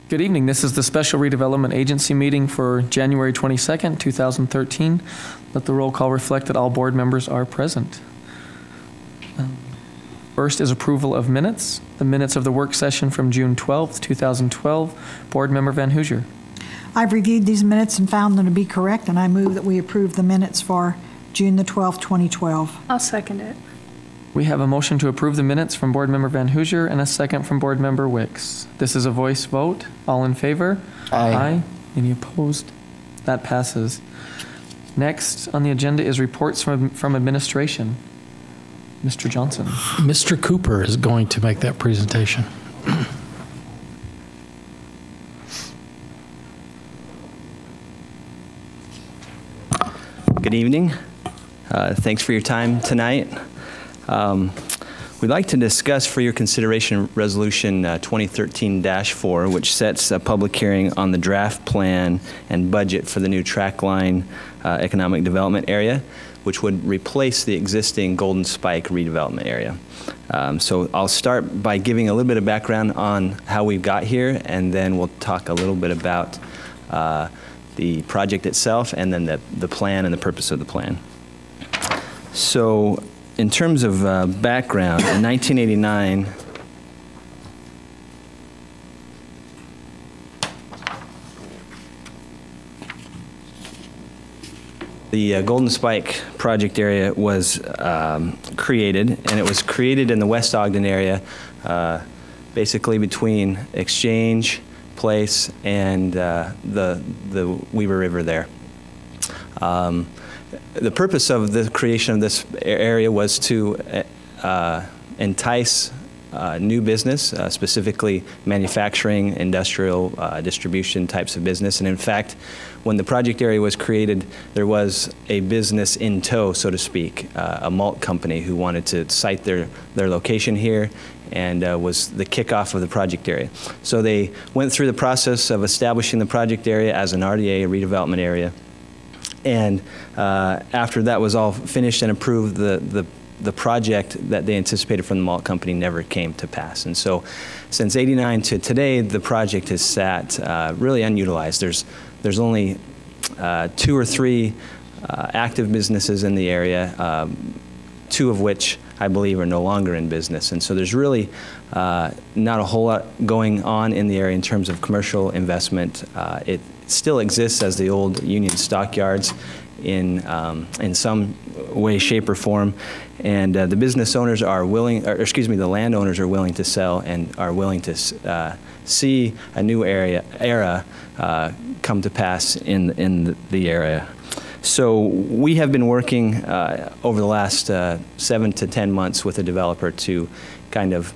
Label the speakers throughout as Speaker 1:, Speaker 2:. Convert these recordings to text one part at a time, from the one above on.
Speaker 1: Good evening. This is the Special Redevelopment Agency meeting for January 22nd, 2013. Let the roll call reflect that all board members are present. First is approval of minutes. The minutes of the work session from June 12th, 2012. Board Member Van Hoosier.
Speaker 2: I've reviewed these minutes and found them to be correct, and I move that we approve the minutes for June the 12th, 2012.
Speaker 3: I'll second it.
Speaker 1: We have a motion to approve the minutes from Board Member Van Hoosier and a second from Board Member Wicks. This is a voice vote. All in favor?
Speaker 4: Aye.
Speaker 1: Any opposed? That passes. Next on the agenda is reports from administration. Mr. Johnson.
Speaker 4: Mr. Cooper is going to make that presentation.
Speaker 5: Good evening. Thanks for your time tonight. We'd like to discuss for your consideration Resolution 2013-4, which sets a public hearing on the draft plan and budget for the new Trackline Economic Development Area, which would replace the existing Golden Spike redevelopment area. So I'll start by giving a little bit of background on how we got here, and then we'll talk a little bit about the project itself, and then the plan and the purpose of the plan. So in terms of background, in 1989, the Golden Spike project area was created, and it was created in the West Ogden area, basically between Exchange Place and the Weber River there. The purpose of the creation of this area was to entice new business, specifically manufacturing, industrial, distribution types of business. And in fact, when the project area was created, there was a business in tow, so to speak, a malt company who wanted to site their location here, and was the kickoff of the project area. So they went through the process of establishing the project area as an RDA, a redevelopment area. And after that was all finished and approved, the project that they anticipated from the malt company never came to pass. And so since '89 to today, the project has sat really unutilized. There's only 2 or 3 active businesses in the area, 2 of which I believe are no longer in business. And so there's really not a whole lot going on in the area in terms of commercial investment. It still exists as the old Union stockyards in some way, shape, or form. And the business owners are willing, or excuse me, the landowners are willing to sell and are willing to see a new era come to pass in the area. So we have been working over the last 7 to 10 months with a developer to kind of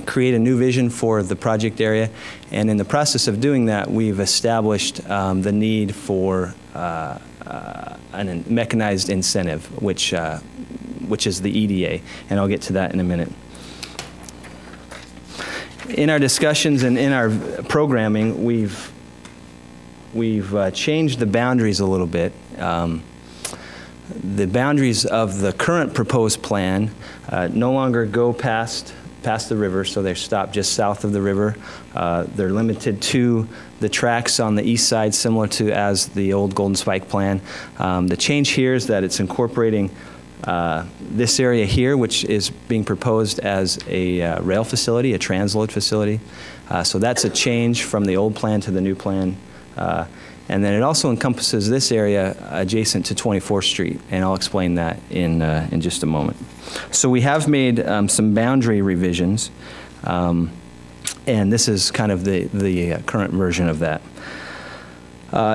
Speaker 5: create a new vision for the project area. And in the process of doing that, we've established the need for a mechanized incentive, which is the EDA. And I'll get to that in a minute. In our discussions and in our programming, we've changed the boundaries a little bit. The boundaries of the current proposed plan no longer go past the river, so they're stopped just south of the river. They're limited to the tracks on the east side, similar to as the old Golden Spike plan. The change here is that it's incorporating this area here, which is being proposed as a rail facility, a transload facility. So that's a change from the old plan to the new plan. And then it also encompasses this area adjacent to 24th Street, and I'll explain that in just a moment. So we have made some boundary revisions, and this is kind of the current version of that.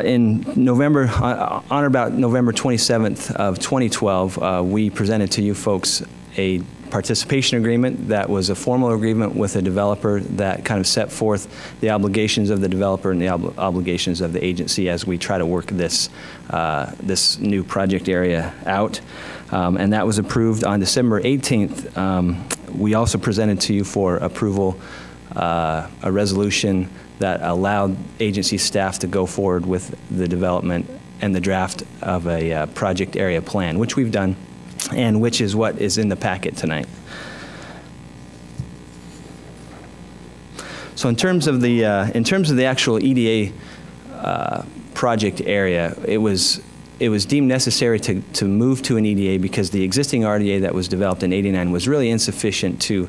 Speaker 5: In November, on or about November 27th of 2012, we presented to you folks a participation agreement that was a formal agreement with a developer that kind of set forth the obligations of the developer and the obligations of the agency as we try to work this new project area out. And that was approved on December 18th. We also presented to you for approval a resolution that allowed agency staff to go forward with the development and the draft of a project area plan, which we've done, and which is what is in the packet tonight. So in terms of the actual EDA project area, it was deemed necessary to move to an EDA because the existing RDA that was developed in '89 was really insufficient to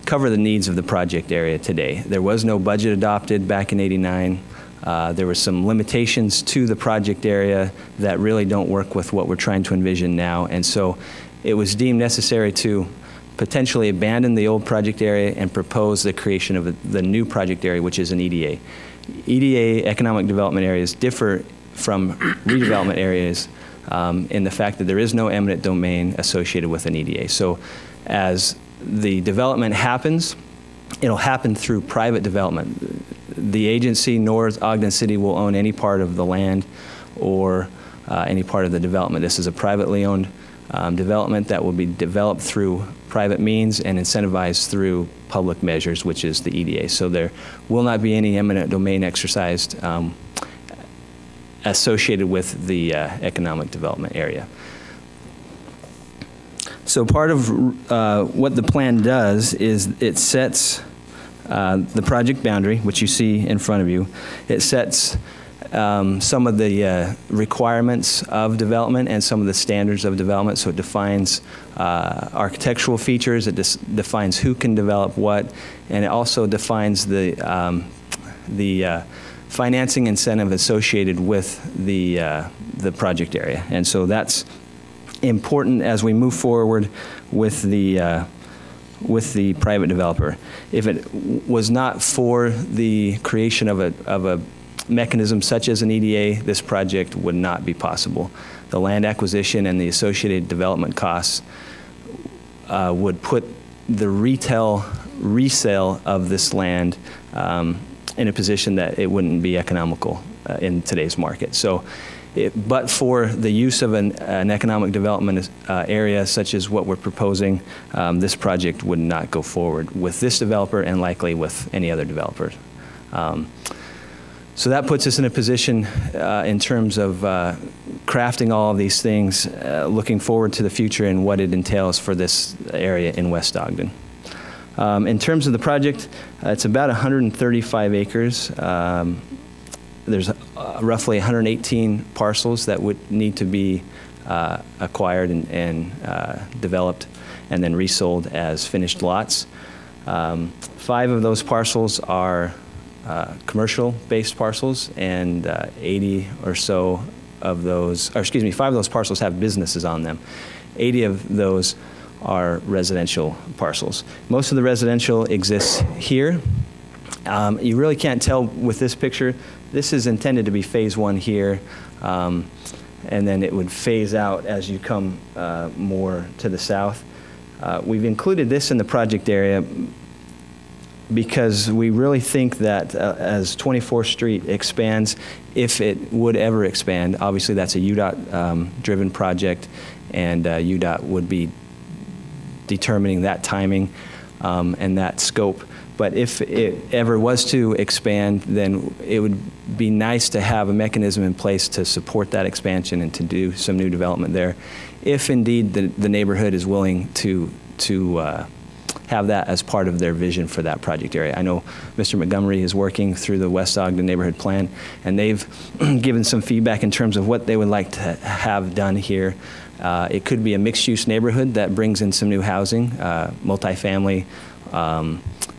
Speaker 5: cover the needs of the project area today. There was no budget adopted back in '89. There were some limitations to the project area that really don't work with what we're trying to envision now, and so it was deemed necessary to potentially abandon the old project area and propose the creation of the new project area, which is an EDA. EDA, economic development areas, differ from redevelopment areas in the fact that there is no eminent domain associated with an EDA. So as the development happens, it'll happen through private development. The agency nor Ogden City will own any part of the land or any part of the development. This is a privately owned development that will be developed through private means and incentivized through public measures, which is the EDA. So there will not be any eminent domain exercised associated with the economic development area. So part of what the plan does is it sets the project boundary, which you see in front of you. It sets some of the requirements of development and some of the standards of development. So it defines architectural features, it defines who can develop what, and it also defines the financing incentive associated with the project area. And so that's important as we move forward with the private developer. If it was not for the creation of a mechanism such as an EDA, this project would not be possible. The land acquisition and the associated development costs would put the retail resale of this land in a position that it wouldn't be economical in today's market. So, but for the use of an economic development area such as what we're proposing, this project would not go forward with this developer and likely with any other developers. So that puts us in a position in terms of crafting all of these things, looking forward to the future and what it entails for this area in West Ogden. In terms of the project, it's about 135 acres. There's roughly 118 parcels that would need to be acquired and developed and then resold as finished lots. 5 of those parcels are commercial-based parcels, and 80 or so of those, or excuse me, 5 of those parcels have businesses on them. 80 of those are residential parcels. Most of the residential exists here. You really can't tell with this picture. This is intended to be phase 1 here, and then it would phase out as you come more to the south. We've included this in the project area because we really think that as 24th Street expands, if it would ever expand, obviously that's a UDOT driven project, and UDOT would be determining that timing and that scope. But if it ever was to expand, then it would be nice to have a mechanism in place to support that expansion and to do some new development there, if indeed the neighborhood is willing to have that as part of their vision for that project area. I know Mr. Montgomery is working through the West Ogden Neighborhood Plan, and they've given some feedback in terms of what they would like to have done here. It could be a mixed-use neighborhood that brings in some new housing, multifamily.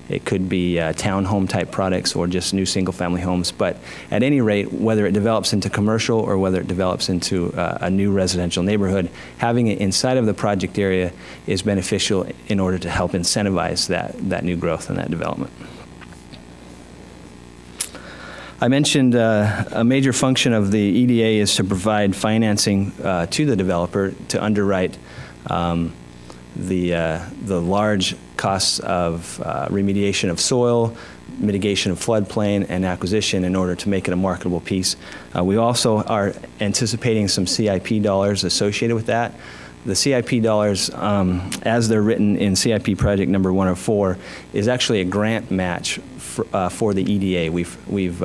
Speaker 5: It could be townhome type products or just new single-family homes. But at any rate, whether it develops into commercial or whether it develops into a new residential neighborhood, having it inside of the project area is beneficial in order to help incentivize that new growth and that development. I mentioned a major function of the EDA is to provide financing to the developer to underwrite the large costs of remediation of soil, mitigation of floodplain, and acquisition in order to make it a marketable piece. We also are anticipating some CIP dollars associated with that. The CIP dollars, as they're written in CIP project number 104, is actually a grant match for the EDA. We've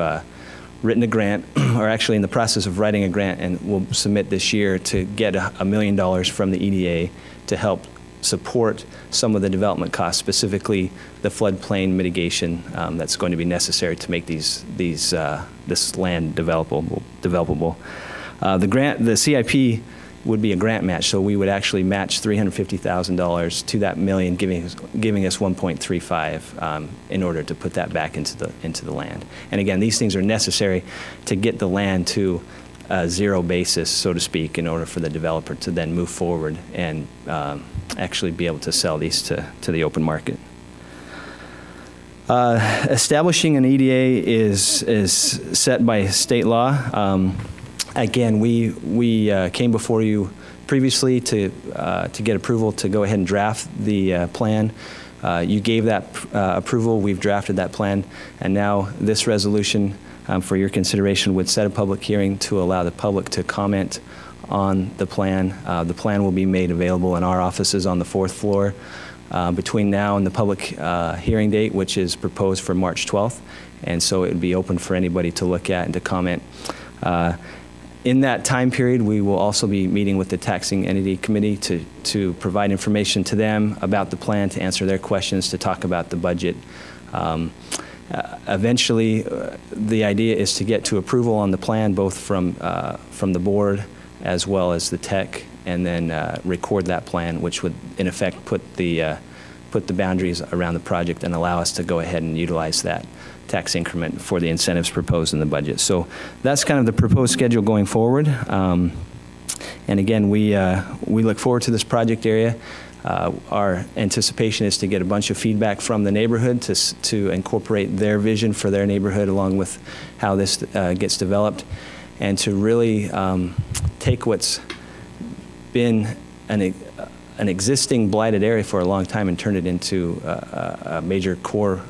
Speaker 5: written a grant, or actually in the process of writing a grant, and we'll submit this year to get $1 million from the EDA to help support some of the development costs, specifically the floodplain mitigation that's going to be necessary to make this land developable. The CIP would be a grant match, so we would actually match $350,000 to that million, giving us 1.35 in order to put that back into the land. And again, these things are necessary to get the land to a zero basis, so to speak, in order for the developer to then move forward and actually be able to sell these to the open market. Establishing an EDA is set by state law. Again, we came before you previously to get approval to go ahead and draft the plan. You gave that approval. We've drafted that plan, and now this resolution for your consideration would set a public hearing to allow the public to comment on the plan. The plan will be made available in our offices on the 4th floor between now and the public hearing date, which is proposed for March 12th, and so it would be open for anybody to look at and to comment. In that time period, we will also be meeting with the Taxing Entity Committee to provide information to them about the plan, to answer their questions, to talk about the budget. Eventually, the idea is to get to approval on the plan, both from the board as well as the tech, and then record that plan, which would, in effect, put the boundaries around the project and allow us to go ahead and utilize that tax increment for the incentives proposed in the budget. So that's kind of the proposed schedule going forward. And again, we look forward to this project area. Our anticipation is to get a bunch of feedback from the neighborhood to incorporate their vision for their neighborhood along with how this gets developed, and to really take what's been an existing blighted area for a long time and turn it into a major core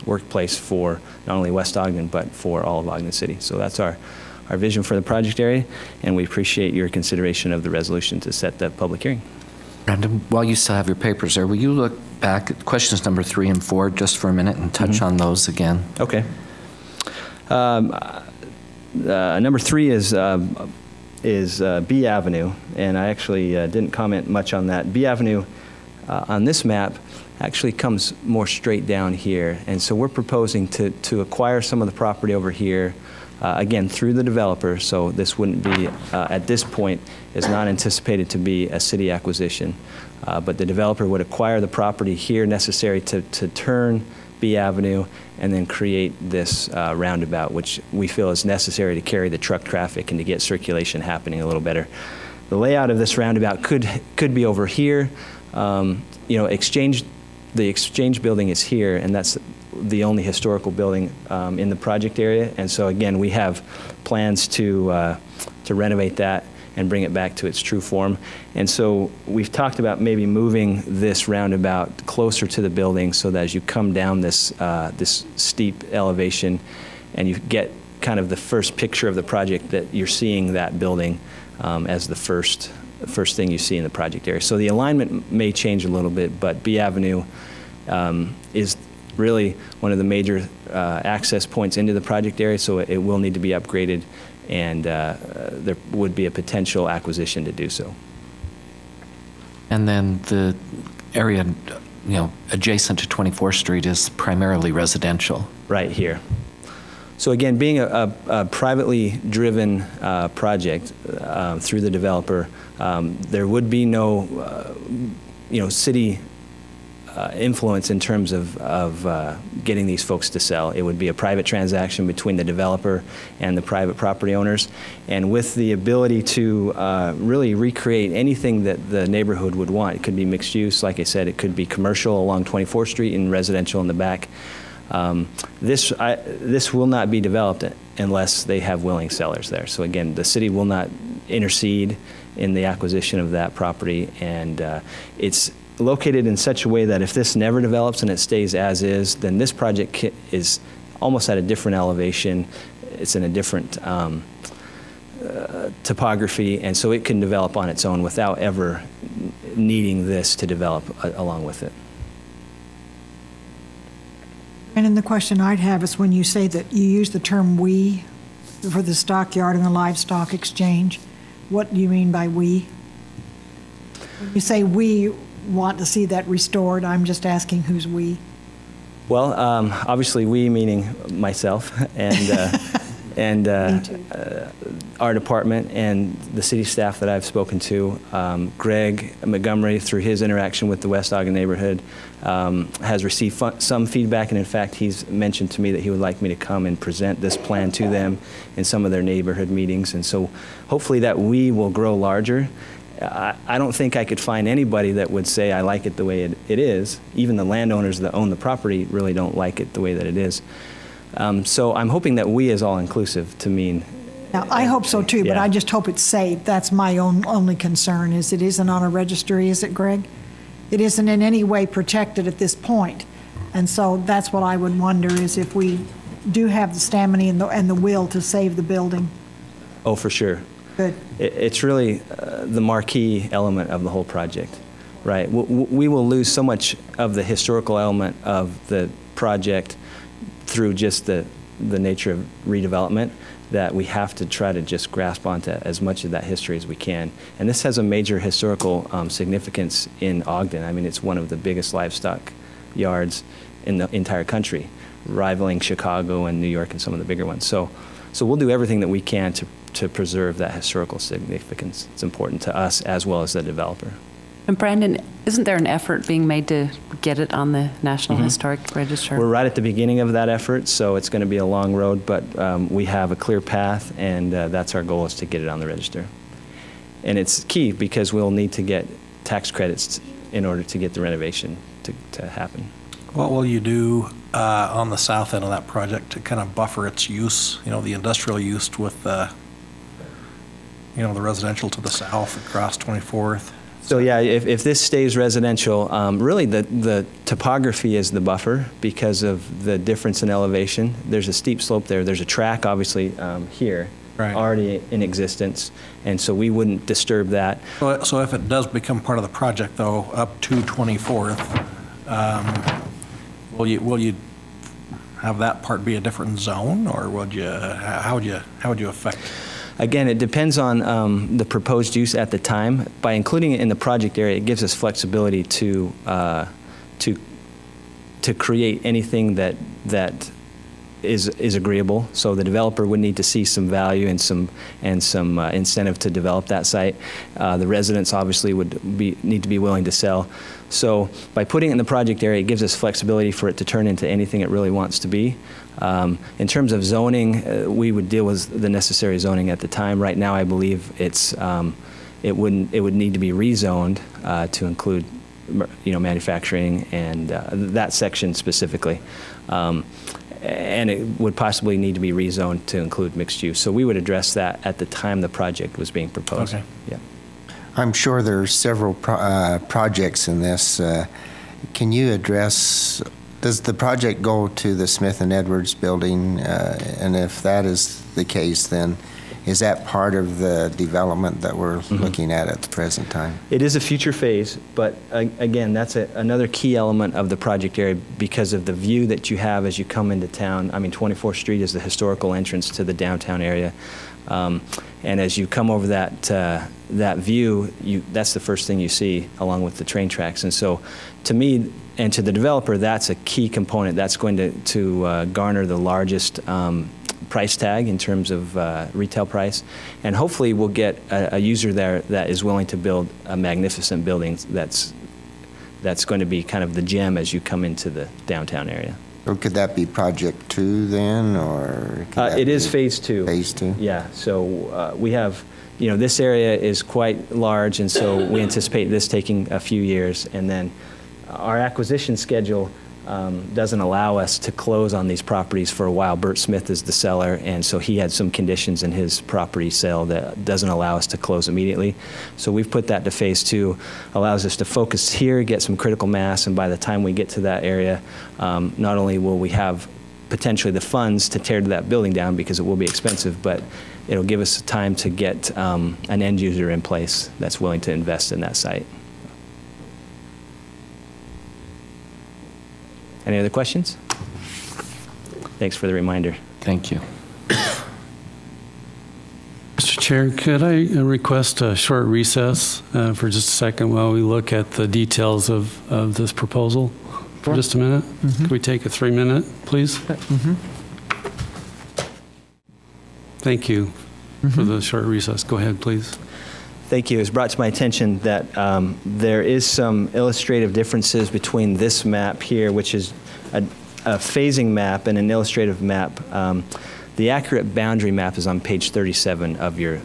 Speaker 5: workplace for not only West Ogden, but for all of Ogden City. So that's our vision for the project area, and we appreciate your consideration of the resolution to set the public hearing.
Speaker 3: Brandon, while you still have your papers there, will you look back at questions number 3 and 4 just for a minute and touch on those again?
Speaker 5: Okay. Number 3 is B Avenue, and I actually didn't comment much on that. B Avenue on this map actually comes more straight down here, and so we're proposing to acquire some of the property over here, again, through the developer, so this wouldn't be, at this point, is not anticipated to be a city acquisition, but the developer would acquire the property here necessary to turn B Avenue and then create this roundabout, which we feel is necessary to carry the truck traffic and to get circulation happening a little better. The layout of this roundabout could be over here. You know, the Exchange building is here, and that's the only historical building in the project area. And so again, we have plans to renovate that and bring it back to its true form. And so we've talked about maybe moving this roundabout closer to the building so that as you come down this steep elevation and you get kind of the first picture of the project, that you're seeing that building as the first thing you see in the project area. So the alignment may change a little bit, but B Avenue is really one of the major access points into the project area, so it will need to be upgraded, and there would be a potential acquisition to do so.
Speaker 3: And then the area, you know, adjacent to 24th Street is primarily residential. Right
Speaker 5: here. So again, being a privately driven project through the developer, there would be no, you know, city influence in terms of getting these folks to sell. It would be a private transaction between the developer and the private property owners, and with the ability to really recreate anything that the neighborhood would want. It could be mixed use, like I said, it could be commercial along 24th Street and residential in the back. This will not be developed unless they have willing sellers there. So again, the city will not intercede in the acquisition of that property, and it's located in such a way that if this never develops and it stays as is, then this project is almost at a different elevation. It's in a different topography, and so it can develop on its own without ever needing this to develop along with it.
Speaker 2: And then the question I'd have is, when you say that you use the term "we" for the stockyard and the livestock exchange, what do you mean by "we"? When you say "we," want to see that restored. I'm just asking who's we.
Speaker 5: Well, obviously we, meaning myself and our department and the city staff that I've spoken to. Greg Montgomery, through his interaction with the West Ogden neighborhood, has received some feedback, and in fact he's mentioned to me that he would like me to come and present this plan to them in some of their neighborhood meetings, and so hopefully that we will grow larger. I don't think I could find anybody that would say I like it the way it is. Even the landowners that own the property really don't like it the way that it is. So I'm hoping that we is all-inclusive to mean.
Speaker 2: Now, I hope so too, but
Speaker 5: Yeah.
Speaker 2: I just hope it's safe. That's my only concern, is it isn't on a registry, is it, Greg? It isn't in any way protected at this point. And so that's what I would wonder, is if we do have the stamina and the will to save the building.
Speaker 5: Oh, for sure.
Speaker 2: Good.
Speaker 5: It's really the marquee element of the whole project, right? We will lose so much of the historical element of the project through just the nature of redevelopment that we have to try to just grasp onto as much of that history as we can. And this has a major historical significance in Ogden. I mean, it's one of the biggest livestock yards in the entire country, rivaling Chicago and New York and some of the bigger ones. So we'll do everything that we can to preserve that historical significance. It's important to us as well as the developer.
Speaker 6: And Brandon, isn't there an effort being made to get it on the National Historic Register?
Speaker 5: We're right at the beginning of that effort, so it's going to be a long road, but we have a clear path, and that's our goal, is to get it on the register. And it's key because we'll need to get tax credits in order to get the renovation to happen.
Speaker 7: What will you do on the south end of that project to kind of buffer its use, the industrial use with the residential to the south across 24th?
Speaker 5: So yeah, if this stays residential, really the topography is the buffer because of the difference in elevation. There's a steep slope there. There's a track, obviously, here,
Speaker 7: right,
Speaker 5: already in existence, and so we wouldn't disturb that.
Speaker 7: So if it does become part of the project, though, up to 24th, will you have that part be a different zone, or how would you affect?
Speaker 5: Again, it depends on the proposed use at the time. By including it in the project area, it gives us flexibility to create anything that is agreeable. So the developer would need to see some value and some incentive to develop that site. The residents obviously would need to be willing to sell. So by putting it in the project area, it gives us flexibility for it to turn into anything it really wants to be. In terms of zoning, we would deal with the necessary zoning at the time. Right now, I believe it would need to be rezoned to include, manufacturing and that section specifically. And it would possibly need to be rezoned to include mixed use. So we would address that at the time the project was being proposed.
Speaker 7: Okay.
Speaker 5: Yeah.
Speaker 8: I'm sure there are several projects in this. Can you address, does the project go to the Smith and Edwards building? And if that is the case, then is that part of the development that we're looking at the present time?
Speaker 5: It is a future phase, but again, that's another key element of the project area because of the view that you have as you come into town. I mean, 24th Street is the historical entrance to the downtown area. And as you come over that view, that's the first thing you see along with the train tracks. And so to me and to the developer, that's a key component. That's going to garner the largest price tag in terms of retail price. And hopefully we'll get a user there that is willing to build a magnificent building that's going to be kind of the gem as you come into the downtown area.
Speaker 8: Or could that be Project 2 then, or?
Speaker 5: It is Phase 2.
Speaker 8: Phase 2?
Speaker 5: Yeah, so we have, this area is quite large, and so we anticipate this taking a few years, and then our acquisition schedule doesn't allow us to close on these properties for a while. Bert Smith is the seller, and so he had some conditions in his property sale that doesn't allow us to close immediately. So we've put that to Phase 2, allows us to focus here, get some critical mass, and by the time we get to that area, not only will we have potentially the funds to tear that building down because it will be expensive, but it'll give us time to get an end user in place that's willing to invest in that site. Any other questions? Thanks for the reminder.
Speaker 3: Thank you.
Speaker 4: Mr.
Speaker 9: Chair, could I request a short recess for just a second while we look at the details of this proposal for just a minute? Could we take a 3-minute, please? Thank you for the short recess. Go ahead, please.
Speaker 5: Thank you. It was brought to my attention that there is some illustrative differences between this map here, which is a phasing map, and an illustrative map. The accurate boundary map is on page 37 of your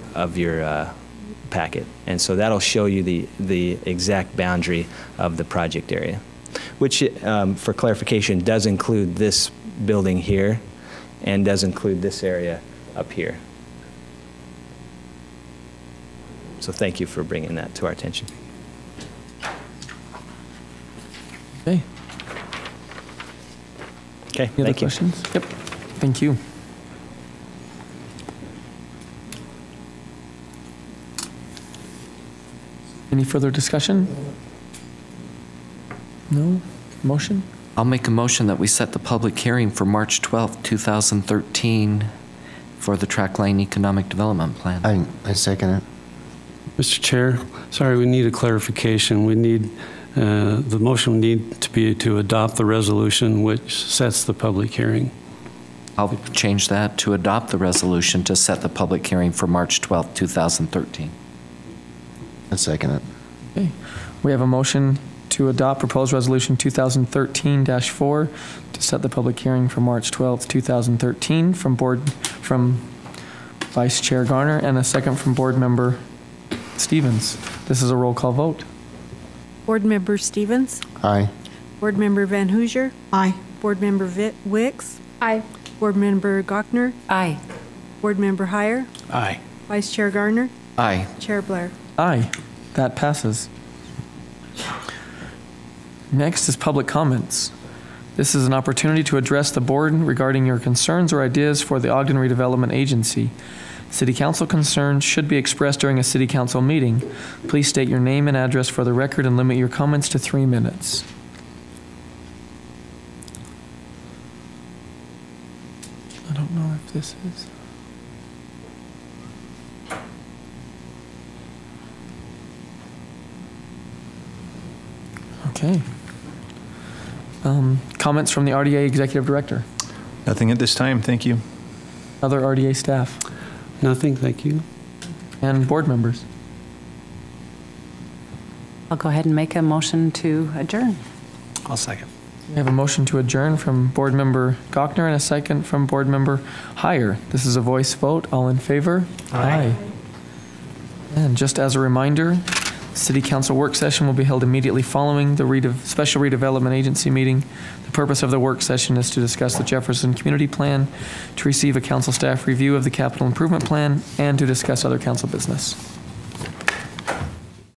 Speaker 5: packet, and so that'll show you the exact boundary of the project area, which, for clarification, does include this building here, and does include this area up here. So thank you for bringing that to our attention.
Speaker 1: Okay.
Speaker 5: Okay.
Speaker 1: Any other
Speaker 5: Thank you.
Speaker 1: questions? Yep. Thank you. Any further discussion? No? Motion?
Speaker 3: I'll make a motion that we set the public hearing for March 12th, 2013 for the Trackline Economic Development Plan.
Speaker 8: I second it.
Speaker 9: Mr. Chair, sorry, we need a clarification. We need, the motion would need to be to adopt the resolution which sets the public hearing.
Speaker 3: I'll change that to adopt the resolution to set the public hearing for March 12th, 2013.
Speaker 8: I second it.
Speaker 1: Okay. We have a motion to adopt proposed resolution 2013-4 to set the public hearing for March 12th, 2013 from Vice Chair Garner, and a second from Board Member Stevens. This is a roll call vote.
Speaker 10: Board Member Stevens?
Speaker 8: Aye.
Speaker 10: Board Member Van Hoosier?
Speaker 2: Aye.
Speaker 10: Board Member Wicks?
Speaker 11: Aye.
Speaker 10: Board Member Gochner?
Speaker 6: Aye.
Speaker 10: Board Member Heyer?
Speaker 7: Aye.
Speaker 10: Vice Chair Garner?
Speaker 3: Aye.
Speaker 10: Chair Blair?
Speaker 1: Aye. That passes. Next is public comments. This is an opportunity to address the board regarding your concerns or ideas for the Ogden Redevelopment Agency. City Council concerns should be expressed during a City Council meeting. Please state your name and address for the record and limit your comments to 3 minutes. I don't know if this is... Okay. Comments from the RDA Executive Director?
Speaker 12: Nothing at this time, thank you.
Speaker 1: Other RDA staff?
Speaker 9: Nothing, thank you.
Speaker 1: And board members?
Speaker 6: I'll go ahead and make a motion to adjourn.
Speaker 7: I'll second.
Speaker 1: We have a motion to adjourn from Board Member Gochner and a second from Board Member Heyer. This is a voice vote. All in favor? Aye. And just as a reminder, City Council work session will be held immediately following the Special Redevelopment Agency meeting. The purpose of the work session is to discuss the Jefferson Community Plan, to receive a council staff review of the capital improvement plan, and to discuss other council business.